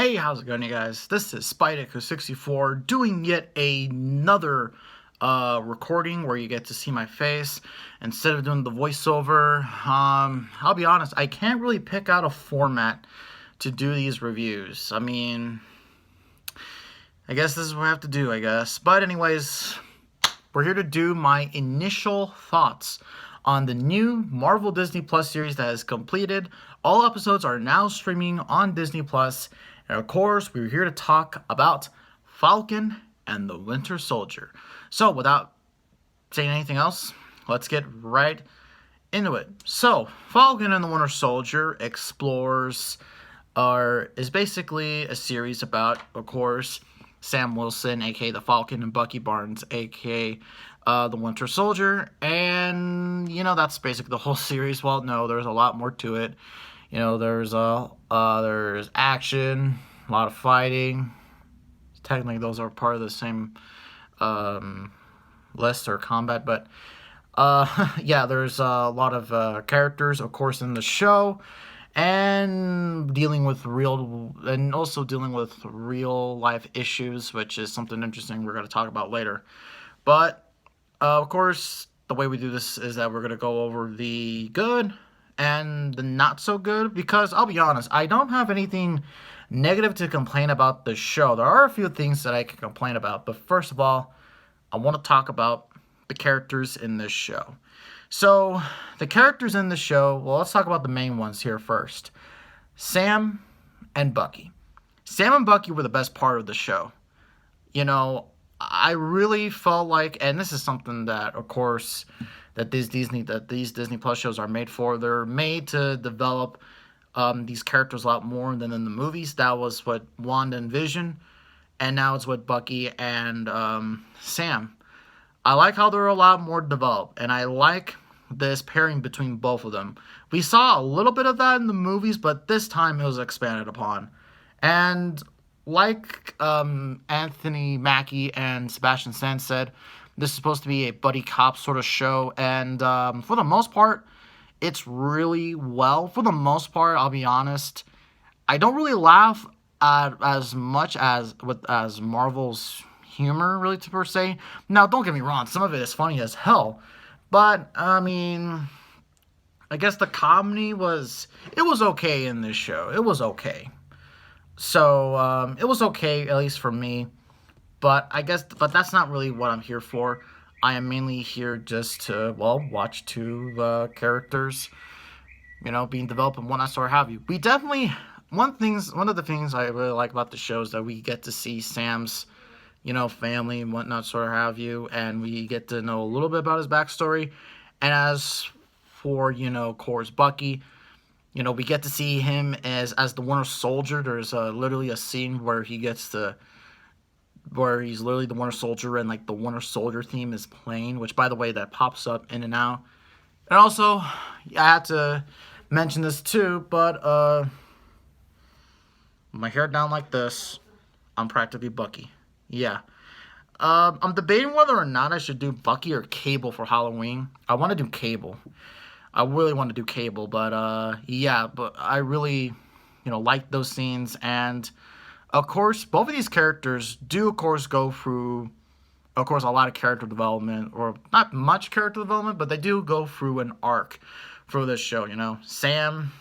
Hey, how's it going, you guys? This is Spidek64 doing yet another recording where you get to see my face instead of doing the voiceover. I'll be honest, I can't really pick out a format to do these reviews. I mean, I guess this is what I have to do, I guess. But anyways, we're here to do my initial thoughts on the new Marvel Disney Plus series that has completed. All episodes are now streaming on Disney Plus. And of course, we're here to talk about Falcon and the Winter Soldier. So without saying anything else, let's get right into it. So Falcon and the Winter Soldier is basically a series about, of course, Sam Wilson, aka the Falcon, and Bucky Barnes, aka the Winter Soldier. And that's basically the whole series. Well, no, there's a lot more to it. There's action, a lot of fighting. Technically, those are part of the same list or combat, but yeah, there's a lot of characters, of course, in the show, and also dealing with real life issues, which is something interesting we're going to talk about later. But of course, the way we do this is that we're going to go over the good and the not so good, because I'll be honest, I don't have anything negative to complain about the show. There are a few things that I can complain about, but first of all, I want to talk about the characters in this show. So, the characters in the show, well, let's talk about the main ones here first. Sam and Bucky. Sam and Bucky were the best part of the show. I really felt like, and this is something that, of course, that these Disney Plus shows are made for. They're made to develop these characters a lot more than in the movies. That was what Wanda and Vision, and now it's what Bucky and Sam. I like how they're a lot more developed, and I like this pairing between both of them. We saw a little bit of that in the movies, but this time it was expanded upon. And like Anthony Mackie and Sebastian Stan said, this is supposed to be a buddy cop sort of show, and for the most part, it's really well. For the most part, I'll be honest, I don't really laugh at as much as Marvel's humor, really, per se. Now, don't get me wrong, some of it is funny as hell, but I mean, I guess the comedy was okay in this show. It was okay. So it was okay, at least for me. But that's not really what I'm here for. I am mainly here just to, watch two characters, being developed and whatnot, sort of have you. We definitely, one of the things I really like about the show is that we get to see Sam's, family and whatnot, sort of have you, and we get to know a little bit about his backstory. And as for, of course, Bucky, we get to see him as the Winter Soldier. There's literally a scene where he's literally the Winter Soldier, and like the Winter Soldier theme is playing, which, by the way, that pops up in and out. And also, I had to mention this too, but my hair down like this, I'm practically Bucky. Yeah. I'm debating whether or not I should do Bucky or Cable for Halloween. I want to do Cable. I really want to do Cable, but yeah, but I really, like those scenes. And of course, both of these characters do, of course, go through, of course, a lot of character development, or not much character development, but they do go through an arc for this show. Sam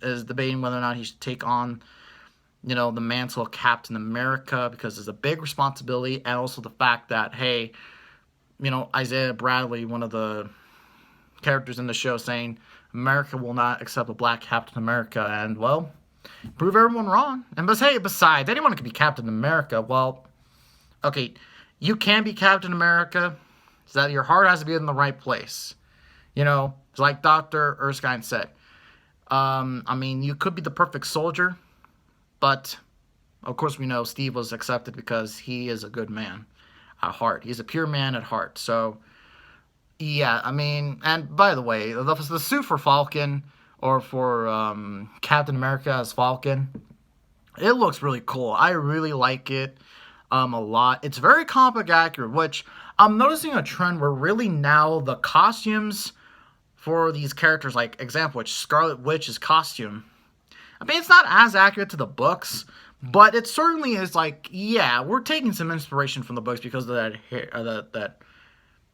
is debating whether or not he should take on, the mantle of Captain America, because it's a big responsibility, and also the fact that, hey, Isaiah Bradley, one of the characters in the show, saying America will not accept a black Captain America, and, well, prove everyone wrong. And besides, anyone can be Captain America. Well, okay, you can be Captain America, so that your heart has to be in the right place. It's like Dr. Erskine said. I mean, you could be the perfect soldier, but of course we know Steve was accepted because he is a good man at heart. He's a pure man at heart. So, yeah, I mean, and by the way, the suit for Falcon, or for Captain America as Falcon, it looks really cool. I really like it a lot. It's very comic accurate, which I'm noticing a trend where really now the costumes for these characters, like example, which Scarlet Witch's costume, I mean, it's not as accurate to the books, But it certainly is like, yeah, we're taking some inspiration from the books because of that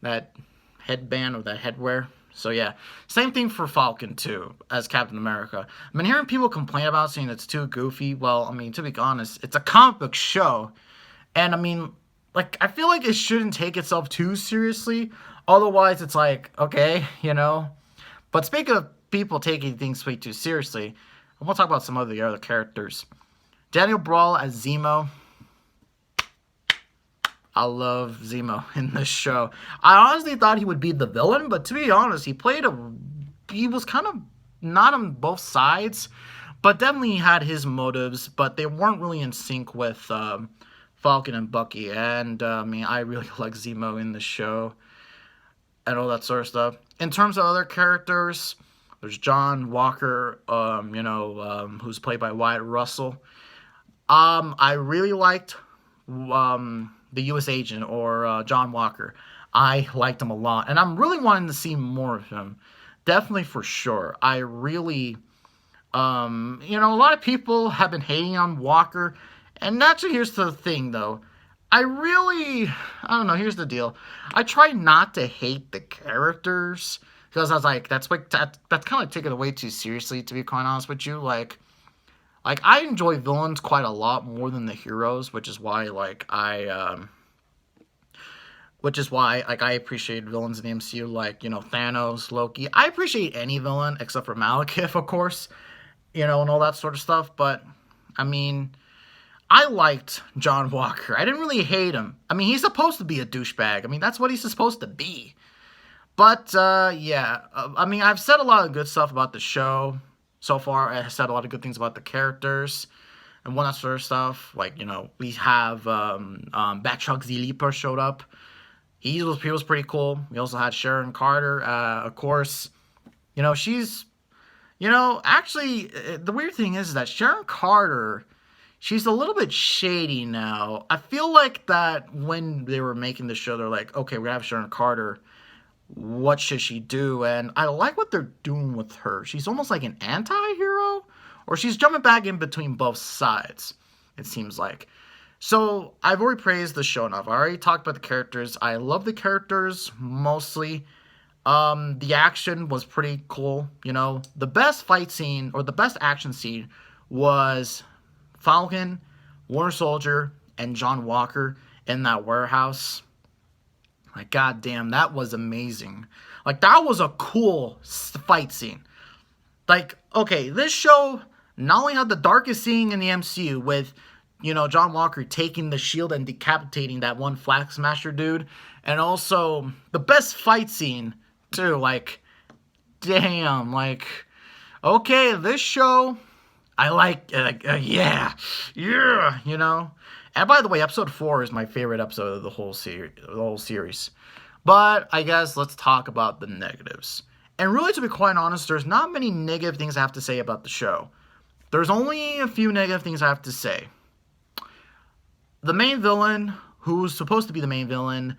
that headband or that headwear. So yeah, same thing for Falcon too as Captain America. I've been hearing people complain about saying it's too goofy. Well, I mean, to be honest, it's a comic book show, and I mean, like, I feel like it shouldn't take itself too seriously. Otherwise, it's like, okay, you know. But speaking of people taking things way too seriously, I want to talk about some of the other characters. Daniel Brawl as Zemo. I love Zemo in this show. I honestly thought he would be the villain, but to be honest, he was kind of not on both sides, but definitely had his motives, but they weren't really in sync with Falcon and Bucky. And I mean, I really like Zemo in the show and all that sort of stuff. In terms of other characters, there's John Walker, who's played by Wyatt Russell. I really liked the U.S. agent or John Walker. I liked him a lot, and I'm really wanting to see more of him. Definitely for sure. I really, a lot of people have been hating on Walker, and actually, here's the thing though. I don't know. Here's the deal. I try not to hate the characters because I was like, that's kind of taking it way too seriously. To be quite honest with you, like I enjoy villains quite a lot more than the heroes, which is why I appreciate villains in the MCU, like, Thanos, Loki. I appreciate any villain except for Malekith, of course, and all that sort of stuff. But I mean, I liked John Walker. I didn't really hate him. I mean, he's supposed to be a douchebag. I mean, that's what he's supposed to be. But yeah, I mean, I've said a lot of good stuff about the show so far. I said a lot of good things about the characters and one that sort of stuff. Like, we have Batroc Zilipa showed up. He was pretty cool. We also had Sharon Carter, of course. She's, actually, the weird thing is that Sharon Carter, she's a little bit shady now. I feel like that when they were making the show, they're like, okay, we have Sharon Carter. What should she do? And I like what they're doing with her. She's almost like an anti-hero, or she's jumping back in between both sides, it seems like. So I've already praised the show enough. I already talked about the characters. I love the characters mostly. The action was pretty cool. The best fight scene or the best action scene was Falcon, Winter Soldier, and John Walker in that warehouse. Like, goddamn, that was amazing. Like, that was a cool fight scene. Like, okay, this show not only had the darkest scene in the MCU with, John Walker taking the shield and decapitating that one Flag Smasher dude, and also the best fight scene, too. Like, damn, like, okay, this show, I like, yeah. And by the way, episode 4 is my favorite episode of the whole series. But I guess let's talk about the negatives. And really, to be quite honest, there's not many negative things I have to say about the show. There's only a few negative things I have to say. The main villain, who's supposed to be the main villain,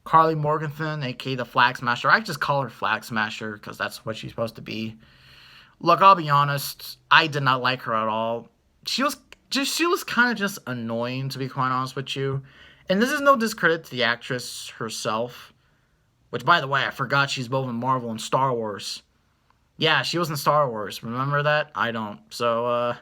Carly Morgenthau, aka the Flag Smasher. I just call her Flag Smasher because that's what she's supposed to be. Look, I'll be honest, I did not like her at all. She was kind of just annoying, to be quite honest with you. And this is no discredit to the actress herself. Which, by the way, I forgot she's both in Marvel and Star Wars. Yeah, she was in Star Wars. Remember that? I don't. So,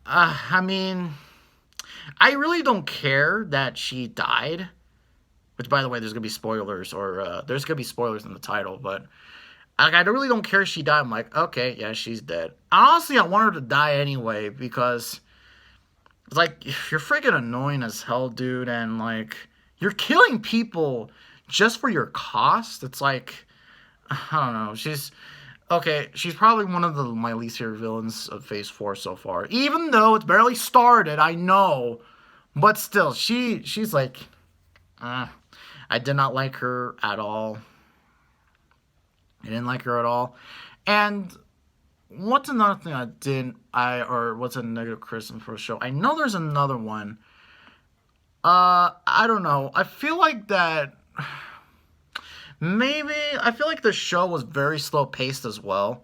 I mean, I really don't care that she died. Which, by the way, there's going to be spoilers. There's going to be spoilers in the title, but I really don't care if she died. I'm like, okay, yeah, she's dead. Honestly, I want her to die anyway, because it's like, you're freaking annoying as hell, dude, and like, you're killing people just for your cost. It's like, I don't know, she's probably one of my least favorite villains of Phase 4 so far. Even though it's barely started, I know, but still, she's like, I did not like her at all. I didn't like her at all. And what's another thing what's a negative criticism for the show? I know there's another one. I don't know. I feel like that I feel like the show was very slow paced as well.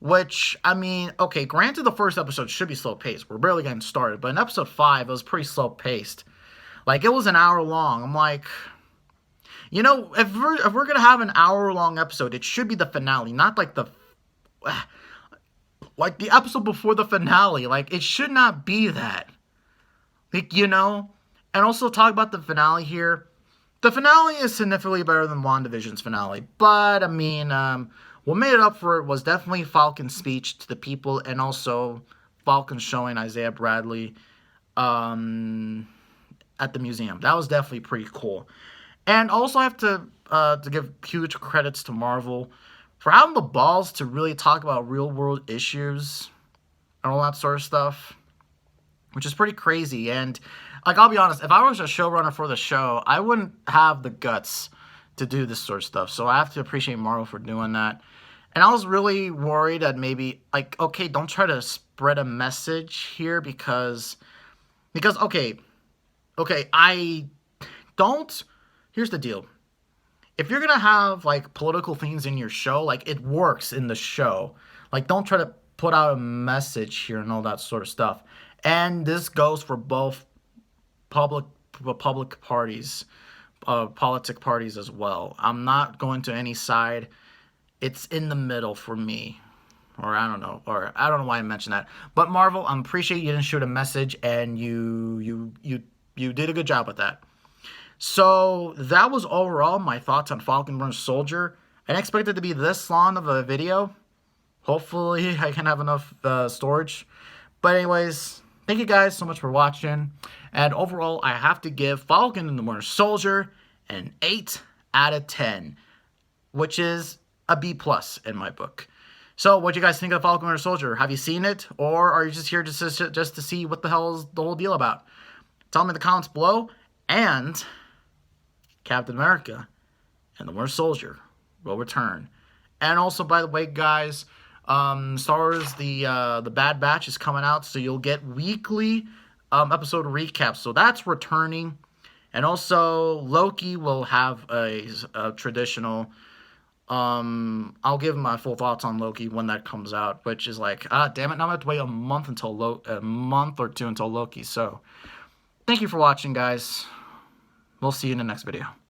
Which, I mean, okay, granted the first episode should be slow paced. We're barely getting started, but in episode 5, it was pretty slow paced. Like, it was an hour long. I'm like, you know, if we're gonna have an hour long episode, it should be the finale, not like the episode before the finale. Like, it should not be that. Like, you know? And also talk about the finale here. The finale is significantly better than WandaVision's finale. But, I mean, what made it up for it was definitely Falcon's speech to the people, and also Falcon showing Isaiah Bradley at the museum. That was definitely pretty cool. And also I have to give huge credits to Marvel for having the balls to really talk about real world issues and all that sort of stuff, which is pretty crazy. And like, I'll be honest, if I was a showrunner for the show, I wouldn't have the guts to do this sort of stuff. So I have to appreciate Marvel for doing that. And I was really worried that maybe, like, okay, don't try to spread a message here because okay, I don't. Here's the deal. If you're gonna have like political things in your show, like, it works in the show. Like, don't try to put out a message here and all that sort of stuff. And this goes for both public parties, politic parties as well. I'm not going to any side. It's in the middle for me. Or I don't know why I mentioned that. But Marvel, I appreciate you didn't shoot a message, and you did a good job with that. So that was overall my thoughts on Falcon Winter Soldier. I didn't expect it to be this long of a video. Hopefully I can have enough storage. But anyways, thank you guys so much for watching. And overall, I have to give Falcon and the Winter Soldier an 8 out of 10, which is a B+ in my book. So what do you guys think of Falcon Winter Soldier? Have you seen it? Or are you just here just to see what the hell is the whole deal about? Tell me in the comments below. And Captain America and the Winter Soldier will return. And also, by the way, guys, Star Wars the Bad Batch is coming out, so you'll get weekly episode recaps. So that's returning. And also, Loki will have a traditional. I'll give my full thoughts on Loki when that comes out, which is like, damn it, now I have to wait a month or two until Loki. So, thank you for watching, guys. We'll see you in the next video.